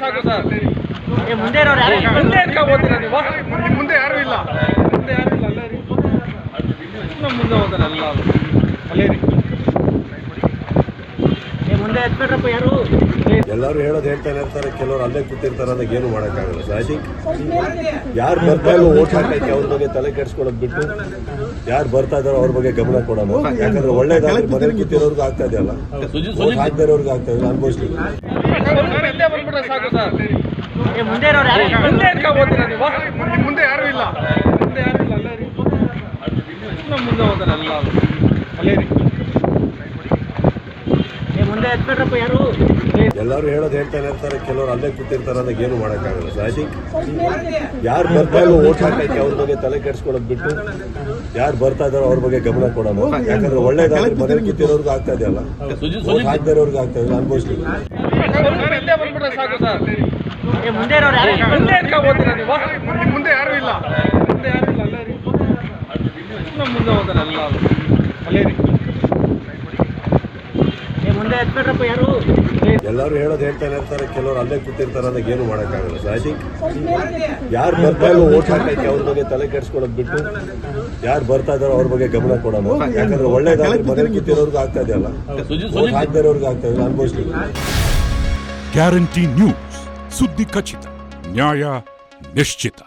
ಸಾಕು ಸರ್. ಮುಂದೆ ಇರೋರು ಯಾರು? ಮುಂದೆ ಓದ್ತೀರಾ ನೀವು? ಮುಂದೆ ಯಾರು ಇಲ್ಲ. ಮುಂದೆ ಯಾರು ಇಲ್ಲ, ಅಲ್ಲೇ ರೀ. ನಮ್ಮ ಮುಂದೆ ಹೋಗ್ತಾರೆ ಎಲ್ಲ ಅಲ್ಲೇ ರೀ. ಮುಂದೆ ಎತ್ಬಿಟ್ರಪ್ಪ ಯಾರು? ಎಲ್ಲರೂ ಹೇಳೋದು ಹೇಳ್ತಾನೆ ಇರ್ತಾರೆ, ಕೆಲವರು ಅಲ್ಲೇ ಕೂತಿರ್ತಾರೆ, ಅದಕ್ಕೆ ಏನು ಮಾಡೋಕ್ಕಾಗಲ್ಲ. ಸೊ ಐ ಥಿಂಕ್ ಯಾರು ಬರ್ತಾ ಇಲ್ಲ ಓಟ್ ಹಾಕಕ್ಕೆ ಅವ್ರ ಬಗ್ಗೆ ತಲೆ ಕೆಡಿಸ್ಕೊಳ್ಳೋದು ಬಿಟ್ಟು ಯಾರು ಬರ್ತಾ ಇದಾರೋ ಅವ್ರ ಬಗ್ಗೆ ಗಮನ ಕೊಡೋದು. ಯಾಕಂದ್ರೆ ಒಳ್ಳೇದಾದ್ರೆ ಮನೇಲಿ ಕೂತಿರೋರ್ಗೂ ಆಗ್ತಾ ಇದೆಯಲ್ಲ, ಓಟ್ ಹಾಕ್ತಾ ಇರೋರ್ಗೂ ಆಗ್ತಾ ಇದೆ ಅನ್ಭವಿಸ್ಲಿ. ಇಲ್ಲೇ ಬಂದ್ಬಿಟ್ರೆ ಸಾಕು ಸರ್. ಮುಂದೆ ಇರೋರು ಯಾರು? ಮುಂದೆ ಓದ್ತೀರಾ ನೀವು? ಮುಂದೆ ಯಾರು ಇಲ್ಲ. ಮುಂದೆ ಯಾರು ಇಲ್ಲ, ಅಲ್ಲೇ ರೀ. ನಮ್ಮ ಮುಂದೆ ಹೋಗ್ತಾರೆ ಎಲ್ಲ ಅಲ್ಲೇ ರೀ. ಮುಂದೆ ಎತ್ಬಿಟ್ರಪ್ಪ ಯಾರು? ಎಲ್ಲರೂ ಹೇಳೋದು ಹೇಳ್ತಾನೆ ಇರ್ತಾರೆ, ಕೆಲವರು ಅಲ್ಲೇ ಕೂತಿರ್ತಾರೆ, ಅದಕ್ಕೆ ಏನು ಮಾಡೋಕ್ಕಾಗಲ್ಲ. ಸೊ ಐ ಥಿಂಕ್ ಯಾರು ಬರ್ತಾ ಇಲ್ಲ ಓಟ್ ಹಾಕಕ್ಕೆ ಅವ್ರ ಬಗ್ಗೆ ತಲೆ ಕೆಡಿಸ್ಕೊಳ್ಳೋದು ಬಿಟ್ಟು ಯಾರು ಬರ್ತಾ ಇದಾರೋ ಅವ್ರ ಬಗ್ಗೆ ಗಮನ ಕೊಡೋದು. ಯಾಕಂದ್ರೆ ಒಳ್ಳೇದಾದ್ರೆ ಮನೇಲಿ ಕೂತಿರೋರ್ಗೂ ಆಗ್ತಾ ಇದೆಯಲ್ಲ, ಓಟ್ ಹಾಕ್ತಾ ಇರೋರ್ಗೂ ಆಗ್ತಾ ಇದೆ ಅನ್ಭವಿಸ್ಲಿ. ಇಲ್ಲೇ ಬಂದ್ಬಿಟ್ರೆ ಸಾಕು ಸರ್. ಮುಂದೆ ಇರೋರು ಯಾರು? ಮುಂದೆ ಓದ್ತೀರಾ ನೀವು? ಮುಂದೆ ಯಾರು ಇಲ್ಲ. ಮುಂದೆ ಯಾರು ಇಲ್ಲ, ಅಲ್ಲೇ ರೀ. ನಮ್ಮ ಮುಂದೆ ಹೋಗ್ತಾರೆ ಎಲ್ಲ ಅಲ್ಲೇ ರೀ. ಮುಂದೆ ಎತ್ಬಿಟ್ರಪ್ಪ ಯಾರು? ಎಲ್ಲರೂ ಹೇಳೋದು ಹೇಳ್ತಾನೆ ಇರ್ತಾರೆ, ಕೆಲವರು ಅಲ್ಲೇ ಕೂತಿರ್ತಾರೆ, ಅದಕ್ಕೆ ಏನು ಮಾಡೋಕ್ಕಾಗಲ್ಲ. ಸೊ ಐ ಥಿಂಕ್ ಯಾರು ಬರ್ತಾ ಇಲ್ಲ ಓಟ್ ಹಾಕಕ್ಕೆ ಅವ್ರ ಬಗ್ಗೆ ತಲೆ ಕೆಡಿಸ್ಕೊಳ್ಳೋದು ಬಿಟ್ಟು ಯಾರು ಬರ್ತಾ ಇದಾರೋ ಅವ್ರ ಬಗ್ಗೆ ಗಮನ ಕೊಡೋದು. ಯಾಕಂದ್ರೆ ಒಳ್ಳೇದಾದ್ರೆ ಮನೇಲಿ ಕೂತಿರೋರ್ಗೂ ಆಗ್ತಾ ಇದೆಯಲ್ಲ, ಓಟ್ ಹಾಕ್ತಾ ಇರೋರ್ಗೂ ಆಗ್ತಾ ಇದೆ ಅನ್ಭವಿಸ್ಲಿ. ಗ್ಯಾರಂಟಿ ನ್ಯೂಸ್, ಸುದ್ದಿ ಖಚಿತ, ನ್ಯಾಯ ನಿಶ್ಚಿತ.